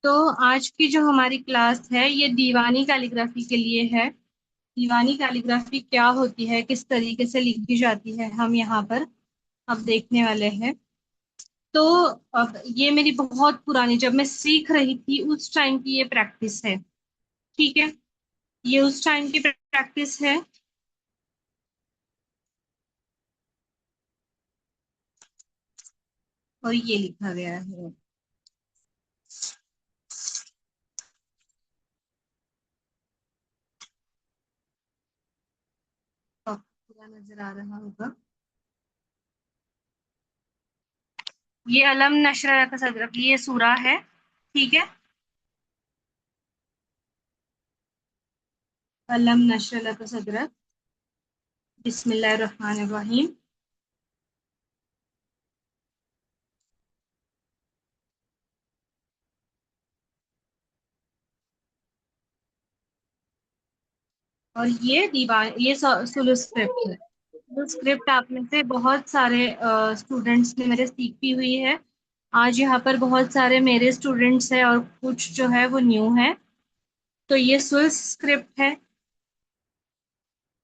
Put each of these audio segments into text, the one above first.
तो आज की जो हमारी क्लास है ये दीवानी कैलीग्राफी के लिए है। दीवानी कैलीग्राफी क्या होती है, किस तरीके से लिखी जाती है, हम यहाँ पर अब देखने वाले हैं। तो अब ये मेरी बहुत पुरानी, जब मैं सीख रही थी उस टाइम की ये प्रैक्टिस है। ठीक है, ये उस टाइम की प्रैक्टिस है। और ये लिखा गया है। अब पूरा नजर आ रहा होगा। ये अलम नशर का सदर, ये सूरा है। ठीक है, अलम नशर का सदर, बिस्मिल्लाहिर्रहमानिर्रहीम। और ये दीवार, ये सुलू स्क्रिप्ट है। सुलू स्क्रिप्ट आप में से बहुत सारे स्टूडेंट्स ने मेरे सीखी हुई है। आज यहाँ पर बहुत सारे मेरे स्टूडेंट्स हैं और कुछ जो है वो न्यू है। तो ये सुलू स्क्रिप्ट है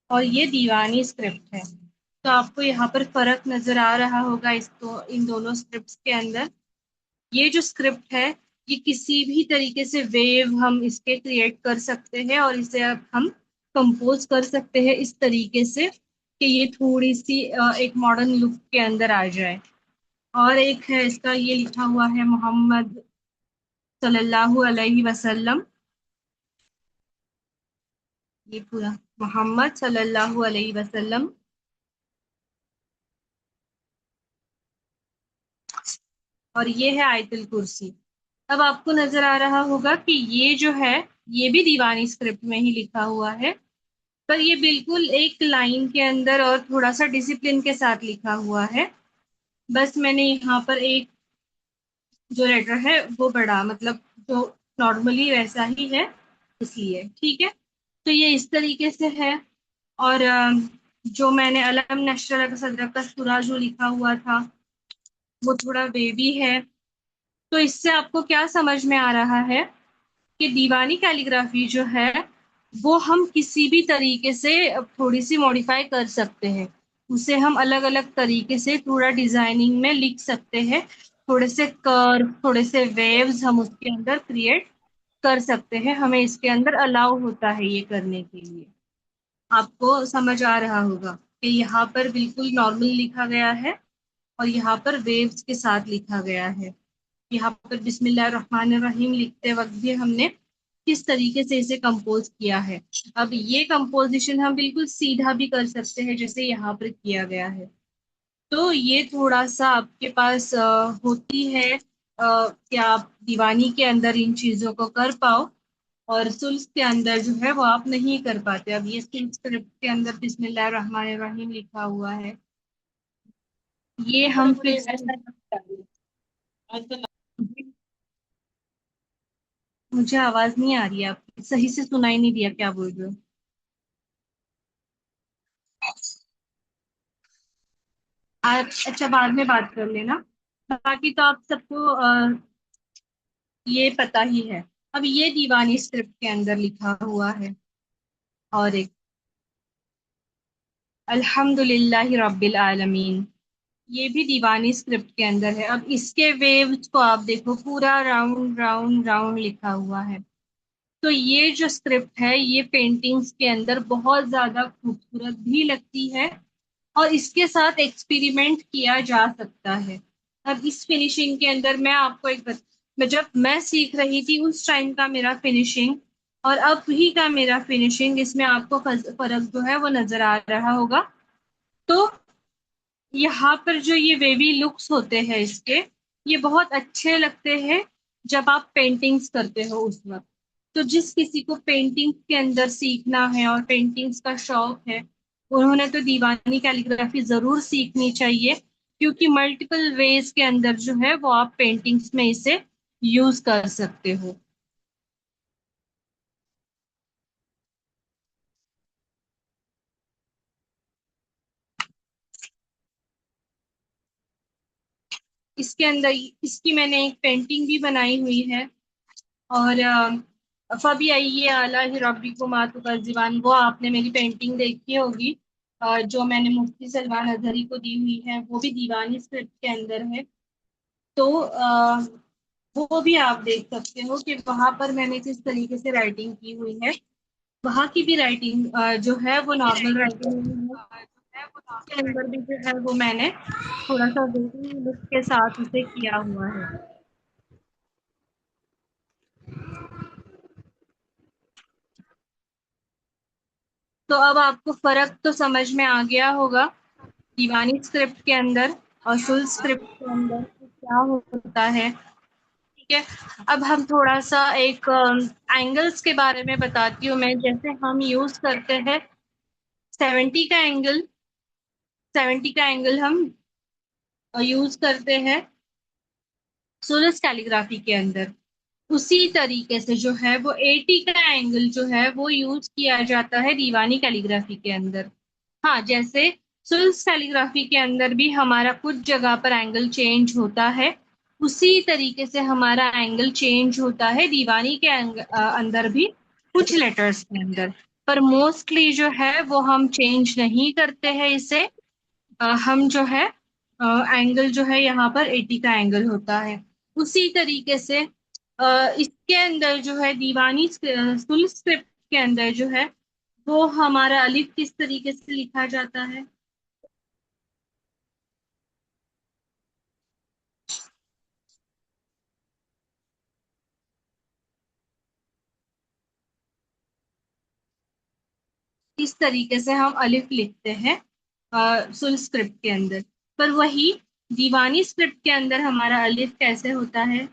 और ये दीवानी स्क्रिप्ट है। तो आपको यहाँ पर फर्क नजर आ रहा होगा इसको, इन दोनों स्क्रिप्ट्स के अंदर। ये जो स्क्रिप्ट है, ये किसी भी तरीके से वेव हम इसके क्रिएट कर सकते हैं और इसे अब हम कंपोज कर सकते हैं इस तरीके से कि ये थोड़ी सी एक मॉडर्न लुक के अंदर आ जाए। और एक है इसका, ये लिखा हुआ है मोहम्मद सल्लल्लाहु अलैहि वसल्लम। ये पूरा मोहम्मद सल्लल्लाहु अलैहि वसल्लम। और ये है आयतुल कुर्सी। अब आपको नजर आ रहा होगा कि ये जो है, ये भी दीवानी स्क्रिप्ट में ही लिखा हुआ है, पर ये बिल्कुल एक लाइन के अंदर और थोड़ा सा डिसिप्लिन के साथ लिखा हुआ है। बस मैंने यहाँ पर एक जो लेटर है वो बड़ा, मतलब जो नॉर्मली वैसा ही है, इसलिए। ठीक है, तो ये इस तरीके से है। और जो मैंने अलम नशर सदर का सूरा जो लिखा हुआ था वो थोड़ा बेबी है। तो इससे आपको क्या समझ में आ रहा है कि दीवानी कैलीग्राफी जो है वो हम किसी भी तरीके से थोड़ी सी मॉडिफाई कर सकते हैं। उसे हम अलग अलग तरीके से थोड़ा डिजाइनिंग में लिख सकते हैं। थोड़े से कर्व, थोड़े से वेव्स हम उसके अंदर क्रिएट कर सकते हैं। हमें इसके अंदर अलाउ होता है ये करने के लिए। आपको समझ आ रहा होगा कि यहाँ पर बिल्कुल नॉर्मल लिखा गया है और यहाँ पर वेव्स के साथ लिखा गया है। यहाँ पर बिस्मिल्लाहिर्रहमानिर्रहीम लिखते वक्त भी हमने किस तरीके से इसे कंपोज किया है। अब ये कंपोजिशन हम बिल्कुल सीधा भी कर सकते हैं जैसे यहाँ पर किया गया है। तो ये थोड़ा सा आपके पास होती है कि आप दीवानी के अंदर इन चीजों को कर पाओ और सुल्स के अंदर जो है वो आप नहीं कर पाते। अब ये सुल्स स्क्रिप्ट के अंदर बिस्मिल्लाहिर्रहमानिर्रहीम लिखा हुआ है। ये हम फिर से, मुझे आवाज नहीं आ रही है आपकी, सही से सुनाई नहीं दिया क्या बोल रहे हो। आप अच्छा बाद में बात कर लेना। बाकी तो आप सबको ये पता ही है। अब ये दीवानी स्क्रिप्ट के अंदर लिखा हुआ है। और एक अल्हम्दुलिल्लाहि रब्बिल आलमीन, ये भी दीवानी स्क्रिप्ट के अंदर है। अब इसके वेव्स को आप देखो, पूरा राउंड राउंड राउंड लिखा हुआ है। तो ये जो स्क्रिप्ट है ये पेंटिंग्स के अंदर बहुत ज्यादा खूबसूरत भी लगती है और इसके साथ एक्सपेरिमेंट किया जा सकता है। अब इस फिनिशिंग के अंदर मैं आपको मैं जब मैं सीख रही थी उस टाइम का मेरा फिनिशिंग और अब ही का मेरा फिनिशिंग, इसमें आपको फर्क जो है वो नजर आ रहा होगा। तो यहाँ पर जो ये वेवी लुक्स होते हैं इसके, ये बहुत अच्छे लगते हैं जब आप पेंटिंग्स करते हो उस वक्त। तो जिस किसी को पेंटिंग्स के अंदर सीखना है और पेंटिंग्स का शौक है, उन्होंने तो दीवानी कैलीग्राफी जरूर सीखनी चाहिए, क्योंकि मल्टीपल वेज के अंदर जो है वो आप पेंटिंग्स में इसे यूज कर सकते हो। इसके अंदर इसकी मैंने एक पेंटिंग भी बनाई हुई है। और फबी आला ही रब्बी को मातु का जीवान, वो आपने मेरी पेंटिंग देखी होगी, जो मैंने मुफ्ती सलमान अजहरी को दी हुई है, वो भी दीवानी स्क्रिप्ट के अंदर है। तो वो भी आप देख सकते हो कि वहां पर मैंने किस तरीके से राइटिंग की हुई है। वहां की भी राइटिंग जो है वो नॉर्मल राइटिंग है, के अंदर भी जो है वो मैंने थोड़ा सा वेटिंग लुक के साथ उसे किया हुआ है। तो अब आपको फर्क तो समझ में आ गया होगा दीवानी स्क्रिप्ट के अंदर और फुल स्क्रिप्ट के अंदर क्या होता है। ठीक है। अब हम थोड़ा सा एक एंगल्स के बारे में बताती हूँ मैं। जैसे हम यूज करते हैं 70 का एंगल, 70 का एंगल हम यूज करते हैं सोलस कैलीग्राफी के अंदर। उसी तरीके से जो है वो 80 का एंगल जो है वो यूज किया जाता है दीवानी कैलीग्राफी के अंदर। हाँ, जैसे सुल्स कैलीग्राफी के अंदर भी हमारा कुछ जगह पर एंगल चेंज होता है, उसी तरीके से हमारा एंगल चेंज होता है दीवानी के अंदर भी कुछ लेटर्स के अंदर। पर मोस्टली जो है वो हम चेंज नहीं करते हैं इसे। हम जो है एंगल जो है यहाँ पर 80 का एंगल होता है। उसी तरीके से इसके अंदर जो है दीवानी फुल स्क्रिप्ट के अंदर जो है वो हमारा अलिफ किस तरीके से लिखा जाता है। इस तरीके से हम अलिफ लिखते हैं फुल स्क्रिप्ट के अंदर। पर वही दीवानी स्क्रिप्ट के अंदर हमारा अलिफ कैसे होता है।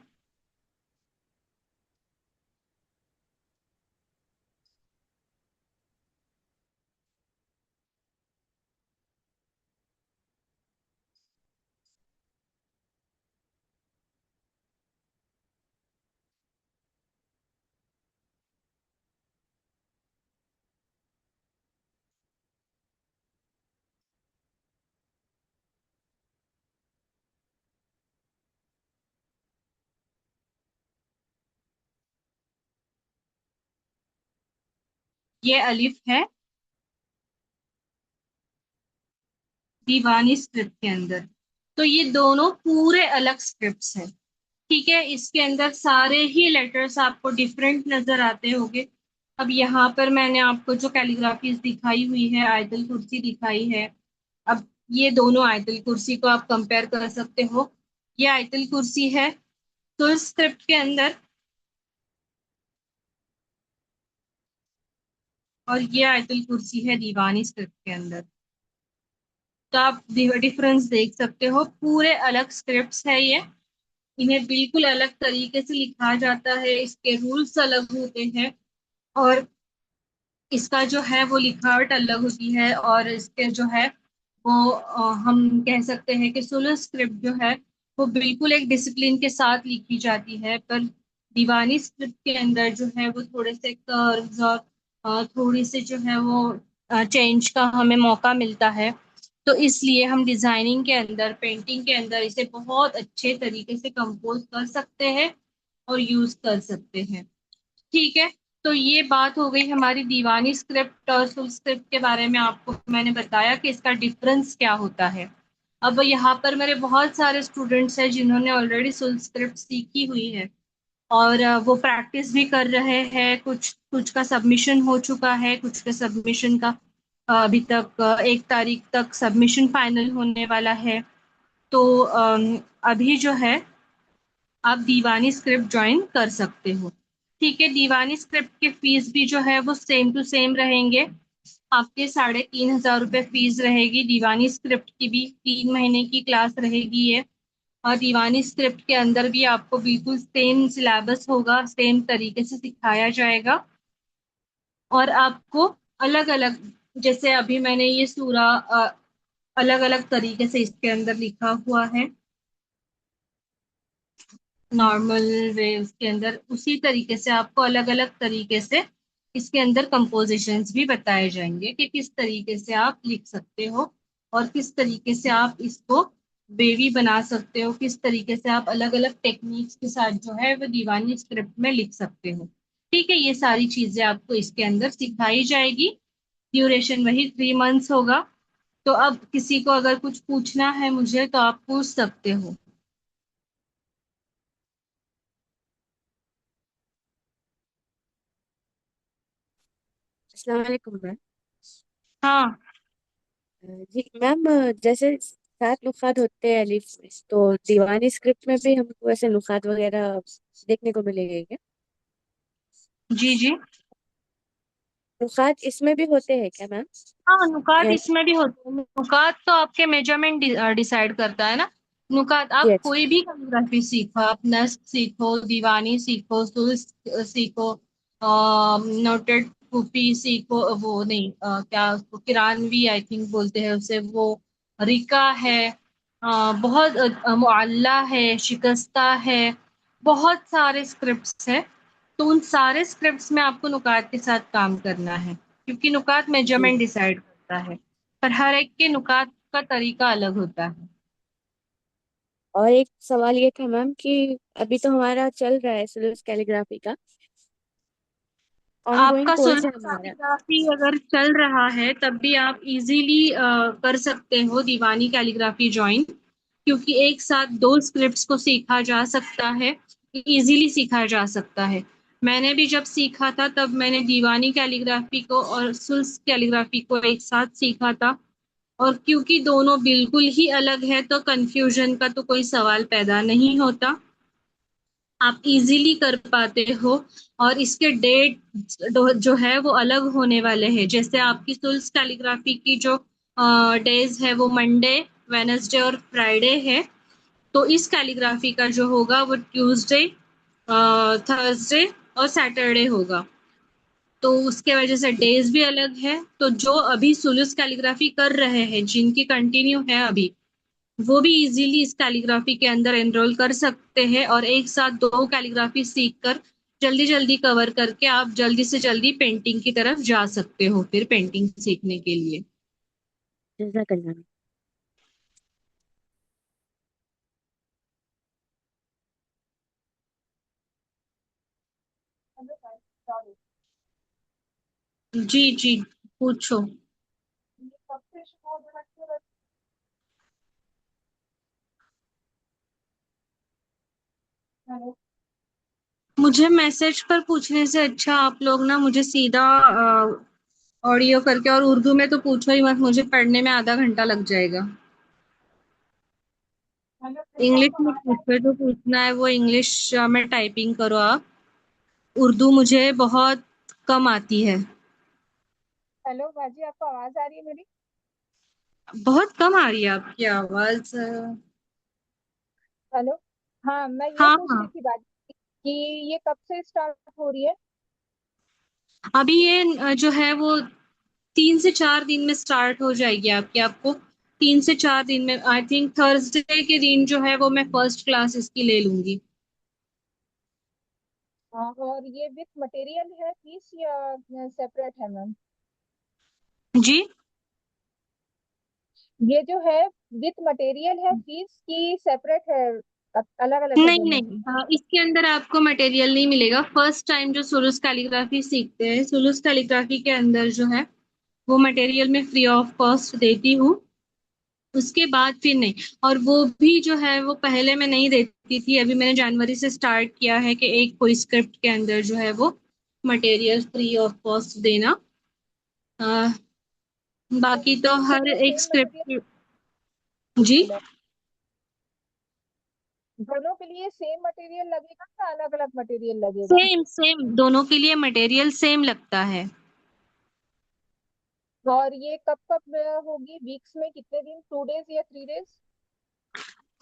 ये अलिफ है दीवानी स्क्रिप्ट के अंदर। तो ये दोनों पूरे अलग स्क्रिप्ट्स हैं। ठीक है, इसके अंदर सारे ही लेटर्स आपको डिफरेंट नजर आते होंगे। अब यहाँ पर मैंने आपको जो कैलीग्राफीज दिखाई हुई है, आयतल कुर्सी दिखाई है। अब ये दोनों आयतल कुर्सी को आप कंपेयर कर सकते हो। ये आयतल कुर्सी है तो स्क्रिप्ट के अंदर, और ये आयतल कुर्सी है दीवानी स्क्रिप्ट के अंदर। तो आप डिफरेंस देख सकते हो, पूरे अलग स्क्रिप्ट्स है ये। इन्हें बिल्कुल अलग तरीके से लिखा जाता है, इसके रूल्स अलग होते हैं, और इसका जो है वो लिखावट अलग होती है। और इसके जो है वो हम कह सकते हैं कि सोलर स्क्रिप्ट जो है वो बिल्कुल एक डिसिप्लिन के साथ लिखी जाती है। पर दीवानी स्क्रिप्ट के अंदर जो है वो थोड़े से कर्व्स और थोड़ी से जो है वो चेंज का हमें मौका मिलता है। तो इसलिए हम डिजाइनिंग के अंदर, पेंटिंग के अंदर इसे बहुत अच्छे तरीके से कंपोज कर सकते हैं और यूज कर सकते हैं। ठीक है। तो ये बात हो गई हमारी दीवानी स्क्रिप्ट और फुल स्क्रिप्ट के बारे में। आपको मैंने बताया कि इसका डिफरेंस क्या होता है। अब यहाँ पर मेरे बहुत सारे स्टूडेंट्स हैं जिन्होंने ऑलरेडी फुल स्क्रिप्ट सीखी हुई है, और वो प्रैक्टिस भी कर रहे हैं। कुछ कुछ का सबमिशन हो चुका है, कुछ के सबमिशन का अभी तक 1 तारीख तक सबमिशन फाइनल होने वाला है। तो अभी जो है आप दीवानी स्क्रिप्ट ज्वाइन कर सकते हो। ठीक है, दीवानी स्क्रिप्ट के फीस भी जो है वो सेम टू सेम रहेंगे। आपके 3,500 रुपये फीस रहेगी। दीवानी स्क्रिप्ट की भी 3 महीने की क्लास रहेगी ये। और दीवानी स्क्रिप्ट के अंदर भी आपको बिल्कुल सेम सिलेबस होगा, सेम तरीके से सिखाया जाएगा। और आपको अलग अलग, जैसे अभी मैंने ये सूरा अलग अलग तरीके से इसके अंदर लिखा हुआ है, नॉर्मल वे, उसके अंदर उसी तरीके से आपको अलग अलग तरीके से इसके अंदर कंपोजिशंस भी बताए जाएंगे कि किस तरीके से आप लिख सकते हो और किस तरीके से आप इसको वेवी बना सकते हो, किस तरीके से आप अलग अलग टेक्निक्स के साथ जो है वो दीवानी स्क्रिप्ट में लिख सकते हो। ठीक है, ये सारी चीजें आपको इसके अंदर सिखाई जाएगी। ड्यूरेशन वही 3 मंथ्स होगा। तो अब किसी को अगर कुछ पूछना है मुझे तो आप पूछ सकते हो। अस्सलाम वालेकुम मैम। हाँ जी मैम, जैसे 7 नुकात होते हैं अलीफ में, तो दीवानी स्क्रिप्ट में भी हमको ऐसे नुकात वगैरह देखने को मिलेंगे क्या? जी जी। नुकात इसमें भी होते हैं क्या मैम? हाँ, नुकात यानी इसमें भी होते हैं। नुकात तो आपके मेजरमेंट डिसाइड करता है ना। नुकात जी, आप अच्छा। कोई भी कैलीग्राफी सीखो, आप नस्क सीखो, दीवानी सीखो, सुल्क सीखो, नोटेड कुफी सीखो, वो नहीं क्या उसको किरानवी आई थिंक बोलते हैं उसे, वो रिका है, बहुत मुअल्ला है, शिकस्ता है, बहुत सारे स्क्रिप्ट्स है। तो उन सारे स्क्रिप्ट्स में आपको नुकात के साथ काम करना है, क्योंकि नुकात जी। मेजरमेंट डिसाइड करता है। पर हर एक के नुकात का तरीका अलग होता है। और एक सवाल ये था मैम कि अभी तो हमारा चल रहा है सुलूस कैलीग्राफी का, ऑनगोइंग आपका कोर्स सोलर है हमारा। कैलीग्राफी अगर चल रहा है तब भी आप इजीली कर सकते हो दीवानी कैलीग्राफी ज्वाइन, क्योंकि एक साथ दो स्क्रिप्ट्स को सीखा जा सकता है, इजीली सीखा जा सकता है। मैंने भी जब सीखा था तब मैंने दीवानी कैलीग्राफी को और सुल्स कैलीग्राफी को एक साथ सीखा था। और क्योंकि दोनों बिल्कुल ही अलग है तो कंफ्यूजन का तो कोई सवाल पैदा नहीं होता, आप इजीली कर पाते हो। और इसके डेट जो है वो अलग होने वाले हैं। जैसे आपकी सुल्स कैलीग्राफी की जो डेज है वो मंडे, वेनसडे और फ्राइडे है। तो इस कैलीग्राफी का जो होगा वो ट्यूसडे, थर्सडे और सैटरडे होगा। तो उसके वजह से डेज भी अलग है। तो जो अभी सुलूस कैलीग्राफी कर रहे हैं, जिनकी कंटिन्यू है अभी, वो भी इजीली इस कैलीग्राफी के अंदर एनरोल कर सकते हैं और एक साथ दो कैलीग्राफी सीख कर जल्दी जल्दी कवर करके आप जल्दी से जल्दी पेंटिंग की तरफ जा सकते हो, फिर पेंटिंग सीखने के लिए। जज़ाकल्लाह। जी जी, पूछो। मुझे मैसेज पर पूछने से अच्छा आप लोग ना मुझे सीधा ऑडियो करके, और उर्दू में तो पूछो ही मत, मुझे पढ़ने में आधा घंटा लग जाएगा। इंग्लिश में पूछो, जो पूछना है वो इंग्लिश में टाइपिंग करो आप। उर्दू मुझे बहुत कम आती है। हेलो बाजी, आपको आवाज आ रही है मेरी? बहुत कम आ रही है आपकी आवाज। हेलो। हाँ, मैं ये हाँ पूछ रही हाँ। थी बाजी कि ये कब से स्टार्ट हो रही है? अभी ये जो है वो 3 से 4 दिन में स्टार्ट हो जाएगी आपकी। आपको 3 से 4 दिन में, आई थिंक थर्सडे के दिन जो है वो मैं फर्स्ट क्लास इसकी ले लूंगी। हाँ, और ये विथ मटेरियल है फीस या सेपरेट है मैम? जी। ये जो है विथ मटेरियल है फीस की सेपरेट है? अलग अलग है नहीं दोनों नहीं, की? इसके अंदर आपको मटेरियल नहीं मिलेगा। फर्स्ट टाइम जो सुलूस कैलीग्राफी सीखते हैं, सुलूस कैलीग्राफी के अंदर जो है वो मटेरियल में फ्री ऑफ कॉस्ट देती हूँ। उसके बाद फिर नहीं। और वो भी जो है वो पहले मैं नहीं देती थी, अभी मैंने जनवरी से स्टार्ट किया है कि एक कोई स्क्रिप्ट के अंदर जो है वो मटेरियल फ्री ऑफ कॉस्ट देना। अ, बाकी तो दोनों के हर लिए एक सेम मटेरियल स्क्रिप्ट। जी। दोनों के लिए सेम मटेरियल लगेगा या अलग अलग मटेरियल लगेगा? सेम सेम, दोनों के लिए मटेरियल सेम लगता है। और ये कब कब होगी? वीक्स में कितने दिन, 2 डेज या 3 डेज?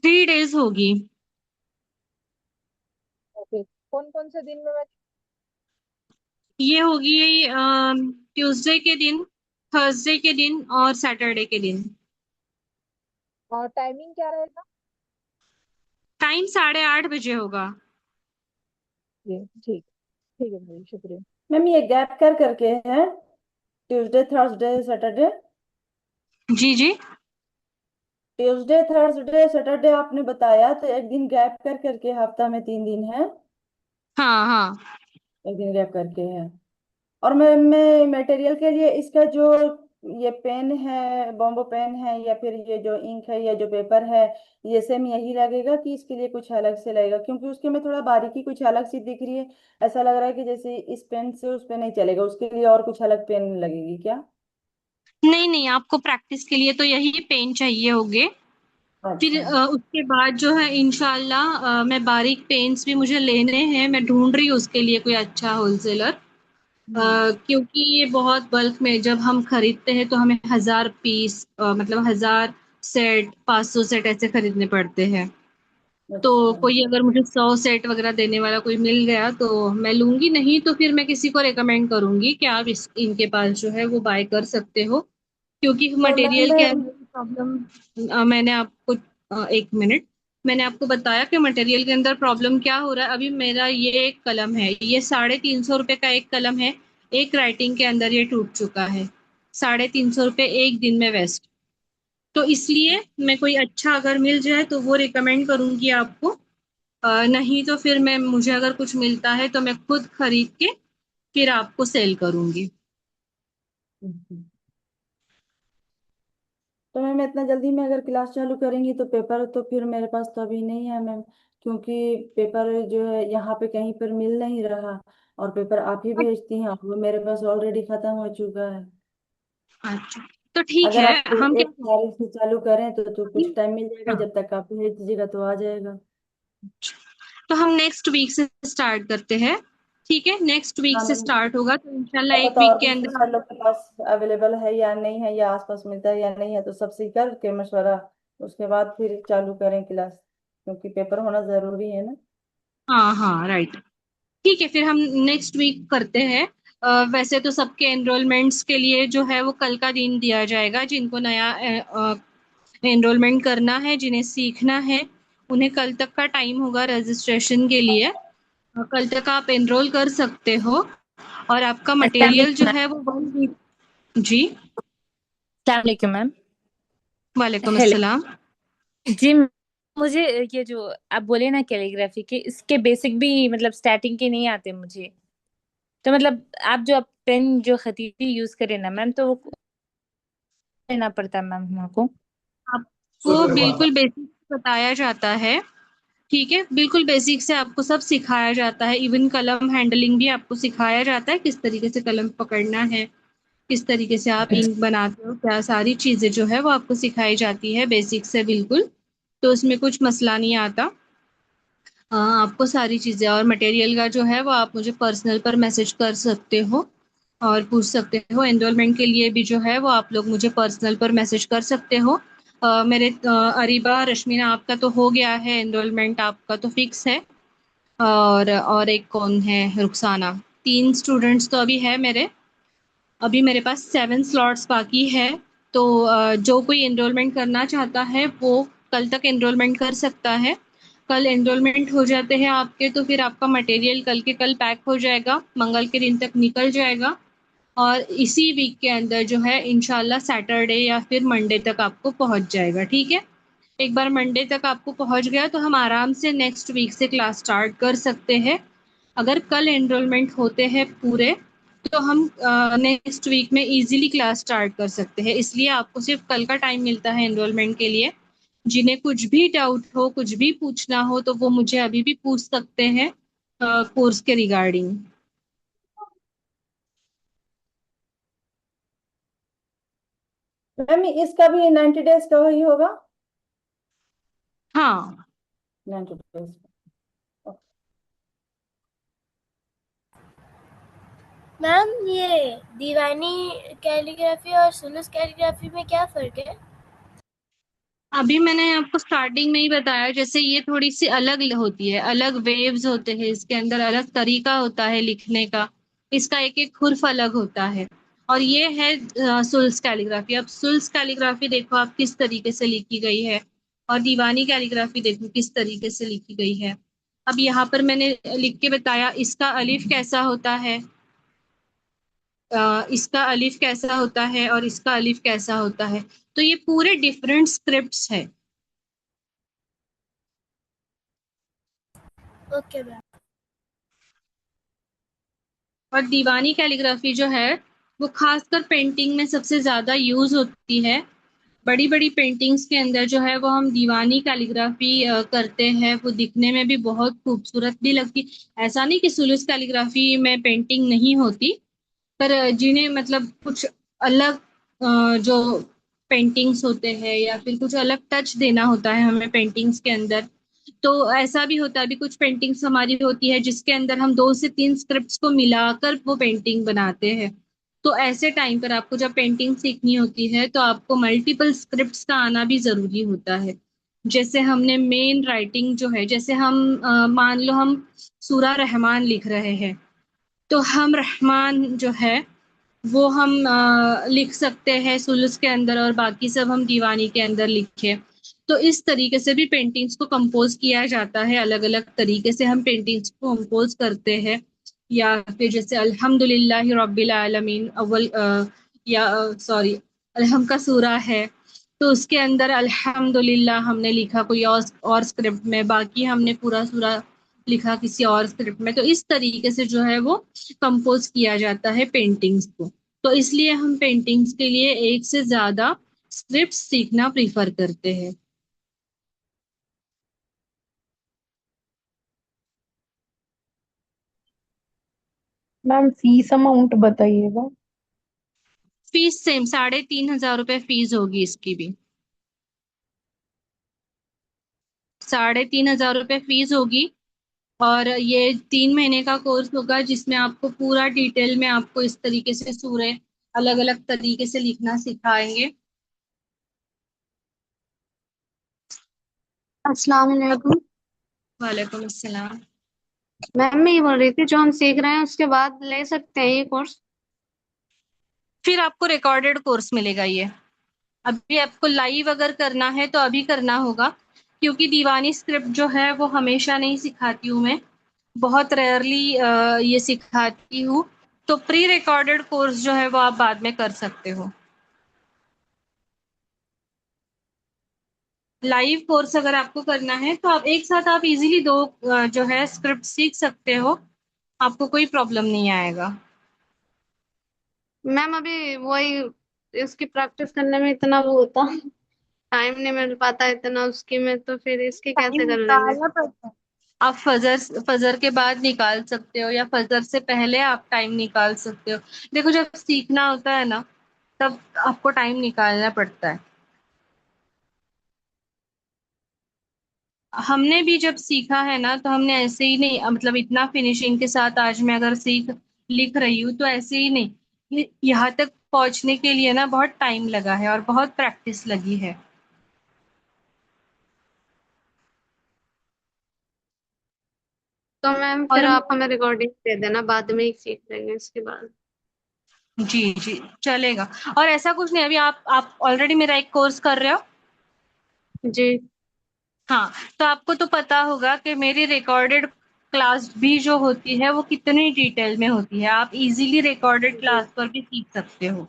3 डेज होगी। ओके, कौन कौन से दिन में बाजी? ये होगी ट्यूसडे के दिन, थर्सडे के दिन और सैटरडे के दिन। और टाइमिंग क्या रहेगा? टाइम 8:30 बजे होगा। जी ठीक। ठीक है भाई, शुक्रिया। मैम ये गैप कर करके है, ट्यूसडे थर्सडे सैटरडे? जी जी। ट्यूसडे थर्सडे सैटरडे आपने बताया, तो एक दिन गैप कर करके हफ्ता में 3 दिन है। हाँ हाँ। एक दिन गैप करके है। और मैं मटेरियल के लिए इसका जो ये पेन है, बॉम्बो पेन है, या फिर ये जो इंक है या जो पेपर है, ये सेम यही लगेगा कि इसके लिए कुछ अलग से लगेगा? क्योंकि उसके में थोड़ा बारीकी कुछ अलग सी दिख रही है। ऐसा लग रहा है कि जैसे इस पेन से उस पे नहीं चलेगा, उसके लिए और कुछ अलग पेन लगेगी क्या? नहीं नहीं, आपको प्रैक्टिस के लिए तो यही पेन चाहिए होंगे। फिर अच्छा। उसके बाद जो है इंशाल्लाह मैं बारीक पेन्स भी मुझे लेने हैं, मैं ढूंढ रही हूँ उसके लिए कोई अच्छा होलसेलर। हम्म। क्योंकि ये बहुत बल्क में जब हम खरीदते हैं तो हमें 1000 पीस मतलब 1000 सेट 500 सेट ऐसे खरीदने पड़ते हैं। तो अच्छा। कोई अगर मुझे 100 सेट वगैरह देने वाला कोई मिल गया तो मैं लूंगी, नहीं तो फिर मैं किसी को रेकमेंड करूंगी कि आप इनके पास जो है वो बाय कर सकते हो। क्योंकि तो मैम मटेरियल के मैं। अंदर प्रॉब्लम मैंने आपको 1 मिनट, मैंने आपको बताया कि मटेरियल के अंदर प्रॉब्लम क्या हो रहा है। अभी मेरा ये एक कलम है, ये 350 रुपए का एक कलम है। एक राइटिंग के अंदर ये टूट चुका है। 350 रुपए एक दिन में वेस्ट। तो इसलिए मैं कोई अच्छा अगर मिल जाए तो वो रिकमेंड करूंगी आपको। नहीं तो फिर मैं मुझे अगर कुछ मिलता है तो मैं खुद खरीद के फिर आपको सेल करूंगी। तो मैम इतना जल्दी में अगर क्लास चालू करेंगी तो पेपर तो फिर मेरे पास तो अभी नहीं है मैम। क्योंकि पेपर जो है यहाँ पे कहीं पर मिल नहीं रहा। और पेपर आप ही भेजती हैं, वो मेरे पास ऑलरेडी खत्म हो चुका है। अच्छा, तो ठीक अगर है। आप हम क्या 1 तारीख से चालू करें तो करते कुछ हैं? टाइम मिल जाएगा, हाँ, जब तक आप भेज दीजिएगा तो आ जाएगा। तो हम नेक्स्ट वीक से स्टार्ट करते हैं। ठीक है, नेक्स्ट वीक हाँ से मैम। स्टार्ट होगा तो इंशाल्लाह क्या एक पता वीक और के भी अंदर टीचर लोग के पास अवेलेबल है या नहीं है, या आसपास मिलता है या नहीं है, तो सबसे करके मशवरा उसके बाद फिर चालू करें क्लास, क्योंकि पेपर होना जरूरी है ना। हाँ हाँ राइट। ठीक है, फिर हम नेक्स्ट वीक करते हैं। वैसे तो सबके एनरोलमेंट्स के लिए जो है वो कल का दिन दिया जाएगा। जिनको नया एनरोलमेंट करना है, जिन्हें सीखना है, उन्हें कल तक का टाइम होगा रजिस्ट्रेशन के लिए। कल तक आप एनरोल कर सकते हो। और आपका अस्सलाम मटेरियल जो वालेकुम है वो 1 वीक। जी, मैम। वालेकुम हेलो अस्सलाम। जी। मुझे ये जो आप बोले ना कैलीग्राफी के, इसके बेसिक भी मतलब स्टार्टिंग के नहीं आते मुझे। तो मतलब आप पेन जो खतीती यूज करें ना मैम, तो वो लेना पड़ता है मैम हमको। आपको बिल्कुल बेसिक बताया जाता है। ठीक है, बिल्कुल बेसिक से आपको सब सिखाया जाता है। इवन कलम हैंडलिंग भी आपको सिखाया जाता है, किस तरीके से कलम पकड़ना है, किस तरीके से आप इंक बनाते हो, क्या सारी चीजें जो है वो आपको सिखाई जाती है बेसिक से बिल्कुल। तो उसमें कुछ मसला नहीं आता। आपको सारी चीजें और मटेरियल का जो है वो आप मुझे पर्सनल पर मैसेज कर सकते हो और पूछ सकते हो। एनरोलमेंट के लिए भी जो है वो आप लोग मुझे पर्सनल पर मैसेज कर सकते हो। अरीबा रश्मीना, आपका तो हो गया है एनरोलमेंट, आपका तो फिक्स है। और एक कौन है, रुखसाना। 3 स्टूडेंट्स तो अभी है मेरे। अभी मेरे पास 7 स्लॉट्स बाकी है। तो जो कोई एनरोलमेंट करना चाहता है वो कल तक एनरोलमेंट कर सकता है। कल एनरोलमेंट हो जाते हैं आपके तो फिर आपका मटेरियल कल के कल पैक हो जाएगा, मंगल के दिन तक निकल जाएगा। और इसी वीक के अंदर जो है इंशाल्लाह सैटरडे या फिर मंडे तक आपको पहुंच जाएगा। ठीक है, एक बार मंडे तक आपको पहुंच गया तो हम आराम से नेक्स्ट वीक से क्लास स्टार्ट कर सकते हैं। अगर कल एनरोलमेंट होते हैं पूरे तो हम नेक्स्ट वीक में इजीली क्लास स्टार्ट कर सकते हैं। इसलिए आपको सिर्फ कल का टाइम मिलता है एनरोलमेंट के लिए। जिन्हें कुछ भी डाउट हो, कुछ भी पूछना हो तो वो मुझे अभी भी पूछ सकते हैं कोर्स के रिगार्डिंग। मैम इसका भी 90 डेज का वही होगा? हाँ 90 डेज। मैम, ये दीवानी कैलीग्राफी और सुलूस कैलीग्राफी में क्या फर्क है? अभी मैंने आपको स्टार्टिंग में ही बताया, जैसे ये थोड़ी सी अलग होती है, अलग वेव्स होते हैं इसके अंदर, अलग तरीका होता है लिखने का। इसका एक एक हुर्फ अलग होता है। और ये है सुल्स कैलीग्राफी। अब सुल्स कैलीग्राफी देखो आप किस तरीके से लिखी गई है, और दीवानी कैलीग्राफी देखो किस तरीके से लिखी गई है। अब यहाँ पर मैंने लिख के बताया इसका अलिफ कैसा होता है। इसका अलिफ कैसा होता है और इसका अलिफ कैसा होता है। तो ये पूरे डिफरेंट स्क्रिप्ट्स है। Okay ma'am. और दीवानी कैलीग्राफी जो है वो खासकर पेंटिंग में सबसे ज्यादा यूज होती है। बड़ी बड़ी पेंटिंग्स के अंदर जो है वो हम दीवानी कैलीग्राफी करते हैं। वो दिखने में भी बहुत खूबसूरत भी लगती। ऐसा नहीं कि सुलूस कैलीग्राफी में पेंटिंग नहीं होती, पर जिन्हें मतलब कुछ अलग जो पेंटिंग्स होते हैं या फिर कुछ अलग टच देना होता है हमें पेंटिंग्स के अंदर, तो ऐसा भी होता है। अभी कुछ पेंटिंग्स हमारी होती है जिसके अंदर हम 2 से 3 स्क्रिप्ट्स को मिलाकर वो पेंटिंग बनाते हैं। तो ऐसे टाइम पर आपको जब पेंटिंग सीखनी होती है तो आपको मल्टीपल स्क्रिप्ट्स का आना भी जरूरी होता है। जैसे हमने मेन राइटिंग जो है, जैसे हम मान लो हम सूरा रहमान लिख रहे हैं, तो हम रहमान जो है वो हम लिख सकते हैं सुलूस के अंदर और बाकी सब हम दीवानी के अंदर लिखे। तो इस तरीके से भी पेंटिंग्स को कंपोज किया जाता है। अलग अलग तरीके से हम पेंटिंग्स को कंपोज करते हैं। या फिर जैसे अल्हम्दुलिल्लाहि रब्बिल आलमीन अव्वल या सॉरी अलहम का सूरा है, तो उसके अंदर अल्हम्दुलिल्लाह हमने लिखा कोई और स्क्रिप्ट में, बाकी हमने पूरा सूरा लिखा किसी और स्क्रिप्ट में। तो इस तरीके से जो है वो कंपोज किया जाता है पेंटिंग्स को। तो इसलिए हम पेंटिंग्स के लिए एक से ज्यादा स्क्रिप्ट सीखना प्रीफर करते हैं। मैम फीस अमाउंट बताइएगा। फीस सेम 3,500 रुपये फीस होगी इसकी भी। 3,500 रुपये फीस होगी। और ये 3 महीने का कोर्स होगा जिसमें आपको पूरा डिटेल में आपको इस तरीके से सूरे अलग अलग तरीके से लिखना सिखाएंगे। अस्सलाम वालेकुम। वालेकुम अस्सलाम। मैम मैं ये बोल रही थी, जो हम सीख रहे हैं उसके बाद ले सकते हैं ये कोर्स? फिर आपको रिकॉर्डेड कोर्स मिलेगा ये। अभी आपको लाइव अगर करना है तो अभी करना होगा, क्योंकि दीवानी स्क्रिप्ट जो है वो हमेशा नहीं सिखाती हूँ मैं, बहुत रेयरली ये सिखाती हूँ। तो प्री रिकॉर्डेड कोर्स जो है वो आप बाद में कर सकते हो। लाइव कोर्स अगर आपको करना है तो आप एक साथ आप इजीली 2 जो है स्क्रिप्ट सीख सकते हो। आपको कोई प्रॉब्लम नहीं आएगा। मैम अभी वही इसकी प्रैक्टिस करने में इतना वो होता, टाइम नहीं मिल पाता इतना उसकी में, तो फिर इसकी टाइम कैसे कर लेंगे? निकालना पड़ता है। आप फजर फजर के बाद निकाल सकते हो या फजर से पहले आप टाइम निकाल सकते हो। देखो जब सीखना होता है ना तब आपको टाइम निकालना पड़ता है। हमने भी जब सीखा है ना तो हमने ऐसे ही नहीं, मतलब इतना फिनिशिंग के साथ आज मैं अगर लिख रही हूँ तो ऐसे ही नहीं। यहाँ तक पहुंचने के लिए ना बहुत टाइम लगा है और बहुत प्रैक्टिस लगी है। तो मैम और फिर आप हमें रिकॉर्डिंग दे देना, बाद में ही सीख लेंगे इसके बाद। जी जी चलेगा। और ऐसा कुछ नहीं, अभी आप ऑलरेडी मेरा एक कोर्स कर रहे हो। जी। हाँ, तो आपको तो पता होगा कि मेरी रिकॉर्डेड क्लास भी जो होती है वो कितनी डिटेल में होती है। आप इजीली रिकॉर्डेड जी। क्लास पर भी सीख सकते हो,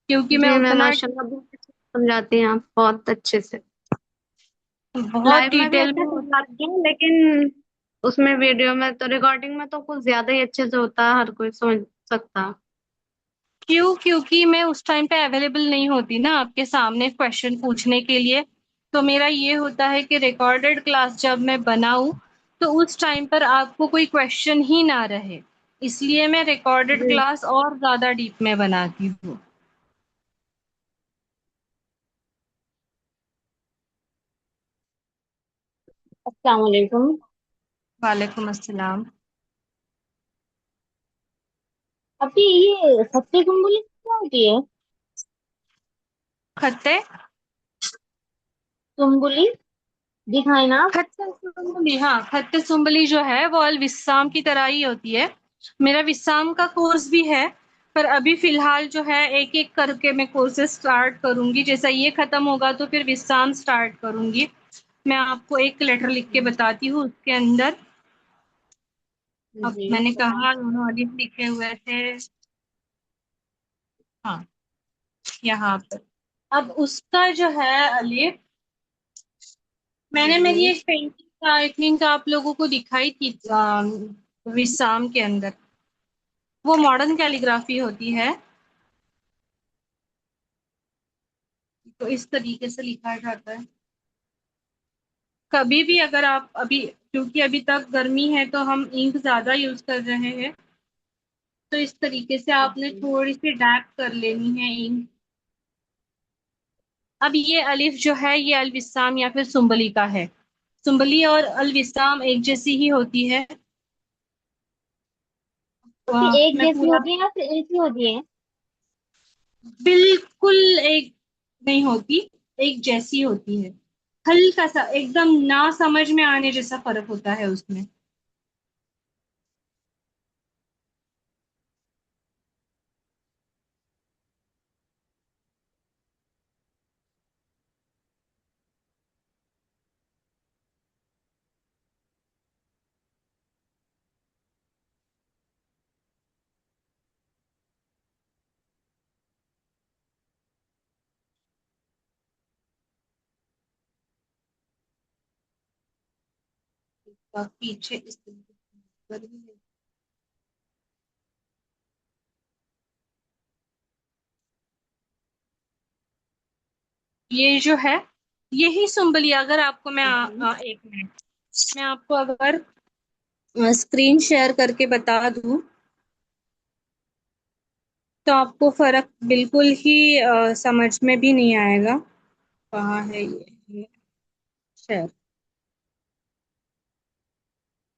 क्योंकि मैं जी मैम उतना माशाल्लाह बहुत अच्छे से समझाती हैं आप, बहुत अच्छे से। बहुत लाइव में भी डिटेल अच्छा में समझाती हैं, लेकिन उसमें वीडियो में तो, रिकॉर्डिंग में तो कुछ ज्यादा ही अच्छे से होता है, हर कोई समझ सकता है। क्योंकि मैं उस टाइम पे अवेलेबल नहीं होती ना आपके सामने क्वेश्चन पूछने के लिए। तो मेरा ये होता है कि रिकॉर्डेड क्लास जब मैं बनाऊं तो उस टाइम पर आपको कोई क्वेश्चन ही ना रहे, इसलिए मैं रिकॉर्डेड जी। क्लास और ज्यादा डीप में बनाती हूँ। अस्सलाम वालेकुम। वालेकुम अस्सलाम। अभी ये सत्य कुंबली क्या होती है? खत्ते कुंबली दिखाए ना आप। खत्ते सुम्बली, हाँ खत्ते सुम्बली जो है वो अल विस्साम की तरह ही होती है। मेरा विस्साम का कोर्स भी है, पर अभी फिलहाल जो है एक एक करके मैं कोर्सेज स्टार्ट करूंगी। जैसा ये खत्म होगा तो फिर विस्साम स्टार्ट करूंगी। मैं आपको एक लेटर लिख के बताती हूँ उसके अंदर। अब जी। मैंने कहा दोनों अलिफ लिखे हुए थे। हाँ, यहाँ पर अब उसका जो है अलिफ, मैंने मेरी एक पेंटिंग आई थिंक आप लोगों को दिखाई थी विसाम के अंदर, वो मॉडर्न कैलीग्राफी होती है। तो इस तरीके से लिखा जाता है। कभी भी अगर आप अभी, क्योंकि अभी तक गर्मी है तो हम इंक ज्यादा यूज कर रहे हैं, तो इस तरीके से आपने थोड़ी सी डैप कर लेनी है इंक। अब ये अलिफ जो है ये अलविसाम या फिर सुम्बली का है। सुम्बली और अलविसाम एक जैसी ही होती है। कि एक मैं जैसी पूरा, होती है या फिर एक ही होती है? बिल्कुल एक नहीं होती, एक जैसी होती है। हल्का सा एकदम ना समझ में आने जैसा फर्क होता है उसमें। पीछे इस तरीके से गर्मी है। ये जो है यही सुम्बली, अगर आपको मैं एक मिनट, मैं आपको अगर स्क्रीन शेयर करके बता दूं तो आपको फर्क बिल्कुल ही समझ में भी नहीं आएगा। कहाँ है ये शेयर,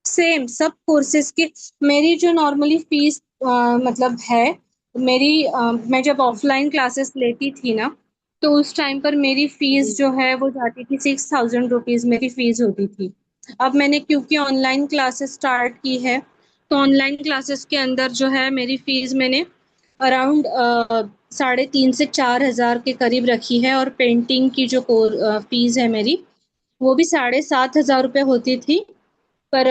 सेम सब कोर्सेज की। मेरी जो नॉर्मली फीस मतलब है, मेरी मैं जब ऑफलाइन क्लासेस लेती थी ना, तो उस टाइम पर मेरी फीस जो है वो जाती थी 6,000 रुपीज मेरी फीस होती थी। अब मैंने क्योंकि ऑनलाइन क्लासेस स्टार्ट की है, तो ऑनलाइन क्लासेस के अंदर जो है मेरी फीस मैंने अराउंड 3,500 से 4,000 के करीब रखी है। और पेंटिंग की जो फीस है मेरी, वो भी 7,500 रुपये होती थी पर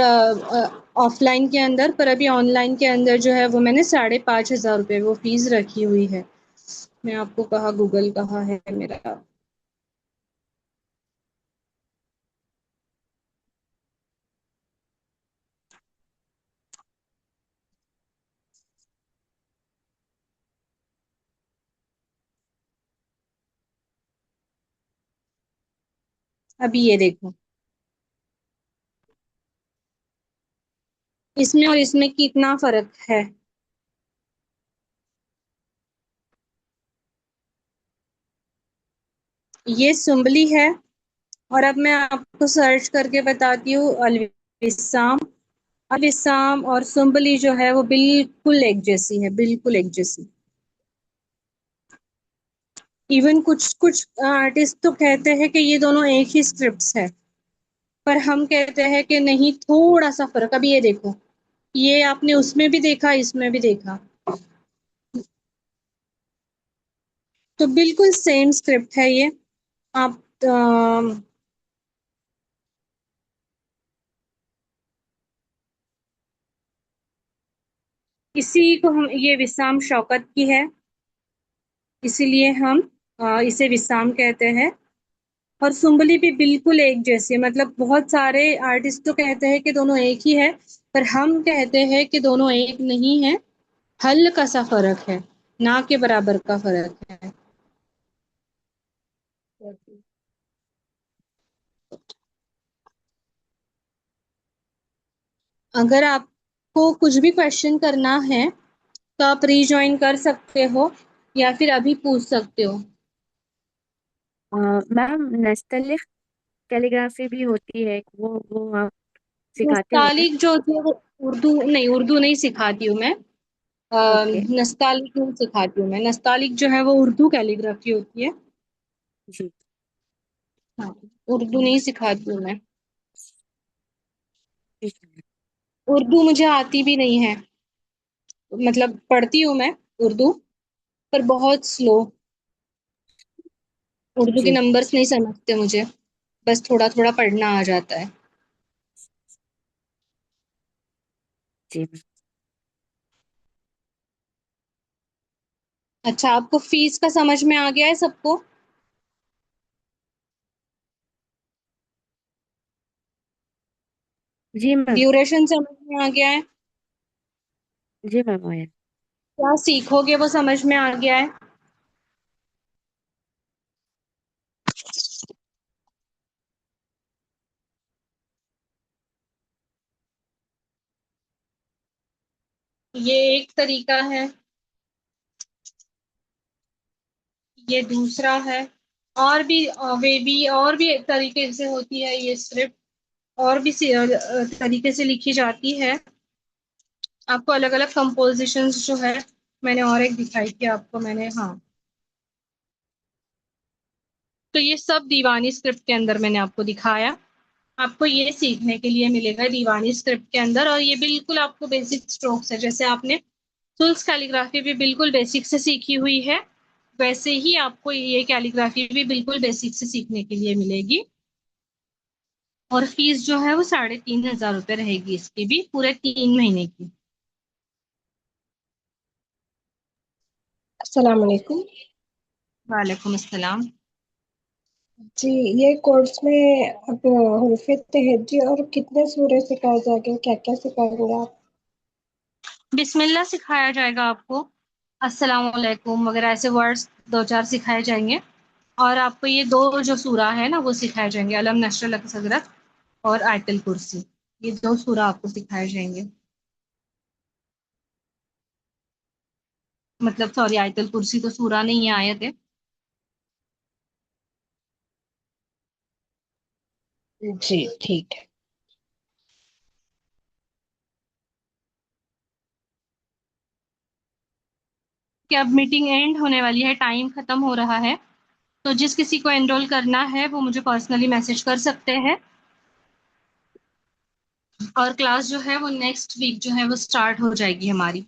ऑफलाइन के अंदर। पर अभी ऑनलाइन के अंदर जो है वो मैंने 5,500 रुपये वो फीस रखी हुई है। मैं आपको कहा, गूगल कहाँ है मेरा। अभी ये देखो, इसमें और इसमें कितना फर्क है। ये सुम्बली है, और अब मैं आपको सर्च करके बताती हूँ अलविसाम। अलविसाम और सुम्बली जो है वो बिल्कुल एक जैसी है, बिल्कुल एक जैसी। इवन कुछ कुछ आर्टिस्ट तो कहते हैं कि ये दोनों एक ही स्क्रिप्ट्स है, पर हम कहते हैं कि नहीं, थोड़ा सा फर्क। अभी ये देखो, ये आपने उसमें भी देखा, इसमें भी देखा, तो बिल्कुल सेम स्क्रिप्ट है ये। आप इसी को हम, ये विसाम शौकत की है, इसीलिए हम इसे विसाम कहते हैं। और सुम्बली भी बिल्कुल एक जैसी है। मतलब बहुत सारे आर्टिस्ट तो कहते हैं कि दोनों एक ही है, पर हम कहते हैं कि दोनों एक नहीं है, हल्का सा फर्क है, ना के बराबर का फर्क है। अगर आपको कुछ भी क्वेश्चन करना है तो आप रीजॉइन कर सकते हो या फिर अभी पूछ सकते हो। मैम नस्तलिक कैलीग्राफी भी होती है, वो आप सिखाते हो क्या? नस्तालिक जो होती है वो उर्दू नहीं, उर्दू नहीं सिखाती हूँ मैं। ओके। नस्तालिक नहीं सिखाती हूँ मैं। नस्तालिक जो है वो उर्दू कैलीग्राफी होती है। जी। हाँ, उर्दू नहीं सिखाती हूँ मैं। ठीक है। उर्दू मुझे आती भी नहीं है, मतलब पढ़ती हूँ मैं उर्दू, पर बहुत स्लो। उर्दू के जी। नंबर्स नहीं समझते मुझे, बस थोड़ा थोड़ा पढ़ना आ जाता है। जी। अच्छा, आपको फीस का समझ में आ गया है सबको? जी मैम। ड्यूरेशन समझ में आ गया है? जी मैम आया। क्या सीखोगे वो समझ में आ गया है? ये एक तरीका है, ये दूसरा है। और भी वे भी और भी एक तरीके से होती है ये स्क्रिप्ट, और भी तरीके से लिखी जाती है। आपको अलग अलग कंपोजिशंस जो है, मैंने और एक दिखाई थी आपको मैंने, हाँ। तो ये सब दीवानी स्क्रिप्ट के अंदर मैंने आपको दिखाया। आपको ये सीखने के लिए मिलेगा दीवानी स्क्रिप्ट के अंदर, और ये बिल्कुल आपको बेसिक स्ट्रोक्स है, जैसे आपने सुल्स कैलीग्राफी भी बिल्कुल बेसिक से सीखी हुई है, वैसे ही आपको ये कैलीग्राफी भी बिल्कुल बेसिक से सीखने के लिए मिलेगी। और फीस जो है वो 3,500 रुपये रहेगी इसकी भी, पूरे 3 महीने की। अस्सलाम वालेकुम। वालेकुम अस्सलाम। जी, ये कोर्स में अब हुर्फ तहज्जी और कितने सूरह सिखाए जाएंगे, क्या क्या सिखाएंगे आप? बिस्मिल्लाह सिखाया जाएगा आपको, अस्सलाम वालेकुम वगैरह ऐसे वर्ड्स दो चार सिखाए जाएंगे। और आपको ये दो जो सूरा है ना वो सिखाए जाएंगे, अलम नशर लक सदरक और आयतल कुर्सी। ये दो सूरा आपको सिखाए जाएंगे, मतलब सॉरी, आयतल कुर्सी तो सूरा नहीं है, आयत है। जी ठीक है। कि अब मीटिंग एंड होने वाली है, टाइम खत्म हो रहा है। तो जिस किसी को एनरोल करना है वो मुझे पर्सनली मैसेज कर सकते हैं। और क्लास जो है वो नेक्स्ट वीक जो है वो स्टार्ट हो जाएगी हमारी।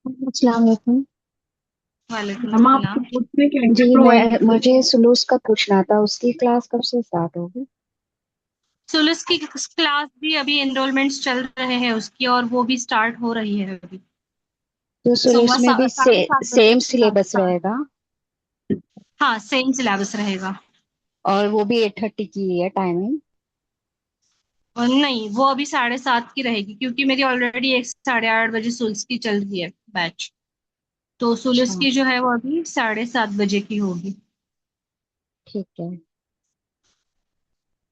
अस्सलाम वालेकुम। वालेकुम हम आपके अस्सलाम। कोर्स में क्या क्या जी प्रोवाइड मैं करते मुझे सुलूस का पूछना था, उसकी क्लास कब से स्टार्ट होगी? सुलस की क्लास भी अभी एनरोलमेंट्स चल रहे हैं उसकी, और वो भी स्टार्ट हो रही है अभी। तो सुलूस में भी 7:30 बजे सेम से क्लास सिलेबस स्टार्ट। रहेगा? हाँ, सेम सिलेबस रहेगा। और वो भी 8:30 की है टाइमिंग? और नहीं, वो अभी 7:30 की रहेगी, क्योंकि मेरी ऑलरेडी एक 8:30 बजे सुल्स की चल रही है बैच। तो सुलस अच्छा, की जो है वो अभी 7:30 बजे की होगी। ठीक है।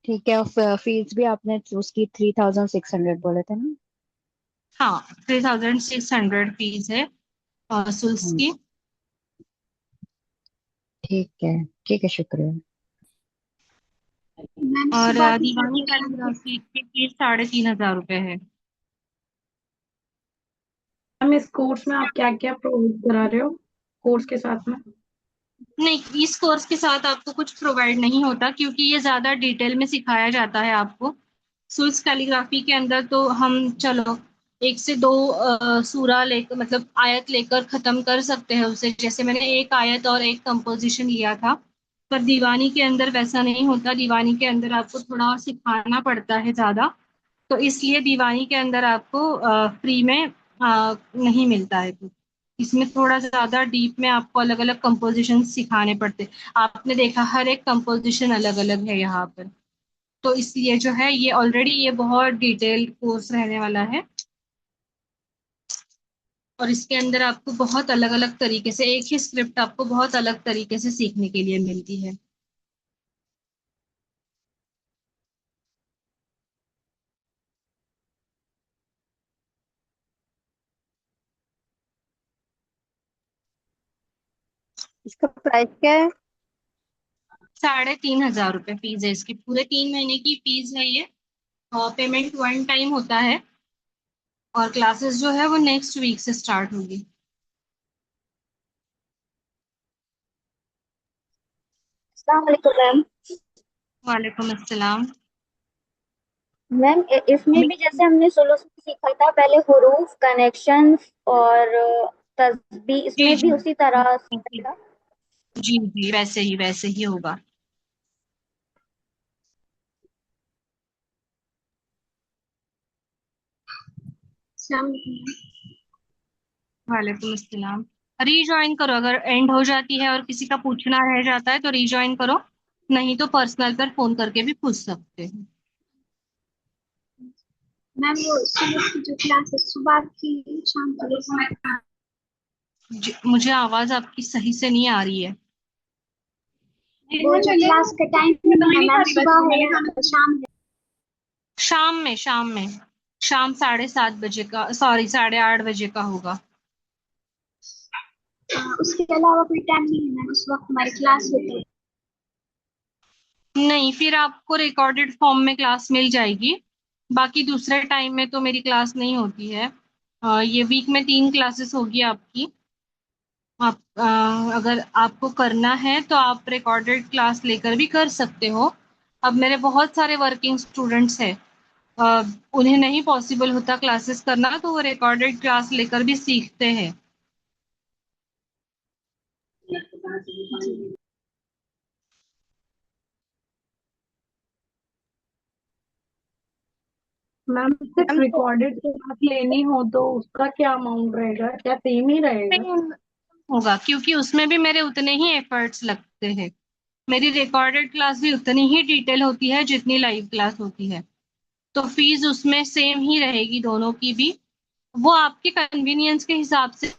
ठीक है, और फीस भी आपने उसकी 3,600 बोले थे ना? हाँ, 3,600 फीस है सुल्स हम्म, की। ठीक है। ठीक है, शुक्रिया। मैम और सुबह की दीवानी शिफ्ट। कैलीग्राफी की फीस 3,500 रुपये है। मैम इस कोर्स में आप क्या क्या प्रोवाइड करा रहे हो कोर्स के साथ में? नहीं, इस कोर्स के साथ आपको कुछ प्रोवाइड नहीं होता, क्योंकि ये ज्यादा डिटेल में सिखाया जाता है आपको। सुल्स कैलीग्राफी के अंदर तो हम चलो एक से दो सूरा लेकर, मतलब आयत लेकर खत्म कर सकते हैं उसे, जैसे मैंने एक आयत और एक कंपोजिशन लिया था। पर दीवानी के अंदर वैसा नहीं होता, दीवानी के अंदर आपको थोड़ा सिखाना पड़ता है ज्यादा। तो इसलिए दीवानी के अंदर आपको फ्री में नहीं मिलता है कुछ। इसमें थोड़ा ज्यादा डीप में आपको अलग अलग कंपोजिशन सिखाने पड़ते। आपने देखा हर एक कंपोजिशन अलग अलग है यहाँ पर। तो इसलिए जो है ये ऑलरेडी ये बहुत डिटेल्ड कोर्स रहने वाला है। और इसके अंदर आपको बहुत अलग अलग तरीके से, एक ही स्क्रिप्ट आपको बहुत अलग तरीके से सीखने के लिए मिलती है। इसका प्राइस क्या है? 3,500 रुपये फीस है इसकी, पूरे 3 महीने की फीस है ये। और पेमेंट वन टाइम होता है। और क्लासेस जो है वो नेक्स्ट वीक से स्टार्ट होगी। अस्सलाम वालेकुम मैम। वालेकुम अस्सलाम। मैम इसमें भी जैसे हमने सुलूस में सीखा था पहले, हुरूफ, कनेक्शंस और तस्बीह, जी इसमें भी जी उसी तरह जी रहेगा? जी जी, वैसे ही होगा। वालेकुम अस्सलाम। रीज्वाइन करो, अगर एंड हो जाती है और किसी का पूछना रह जाता है तो रीज्वाइन करो, नहीं तो पर्सनल पर फोन करके भी पूछ सकते हैं। मैम वो सुबह की जो क्लास है सुबह की शाम की मुझे आवाज आपकी सही से नहीं आ रही है। वो जो क्लास का टाइम नहीं है मैम, सुबह है या शाम है? शाम में शाम 7:30 बजे का, सॉरी 8:30 बजे का होगा। उसके अलावा कोई टाइम नहीं है मैम, उस वक्त हमारी क्लास होती है। नहीं, फिर आपको रिकॉर्डेड फॉर्म में क्लास मिल जाएगी, बाकी दूसरे टाइम में तो मेरी क्लास नहीं होती है। ये वीक में 3 क्लासेस होगी आपकी। आप अगर आपको करना है तो आप रिकॉर्डेड क्लास लेकर भी कर सकते हो। अब मेरे बहुत सारे वर्किंग स्टूडेंट्स हैं, उन्हें नहीं पॉसिबल होता क्लासेस करना, तो वो रिकॉर्डेड क्लास लेकर भी सीखते हैं। मैम सिर्फ रिकॉर्डेड क्लास लेनी हो तो उसका क्या अमाउंट रहेगा, क्या सेम ही रहेगा? होगा, क्योंकि उसमें भी मेरे उतने ही एफर्ट्स लगते हैं। मेरी रिकॉर्डेड क्लास भी उतनी ही डिटेल होती है जितनी लाइव क्लास होती है, तो फीस उसमें सेम ही रहेगी दोनों की भी। वो आपके कन्वीनियंस के हिसाब से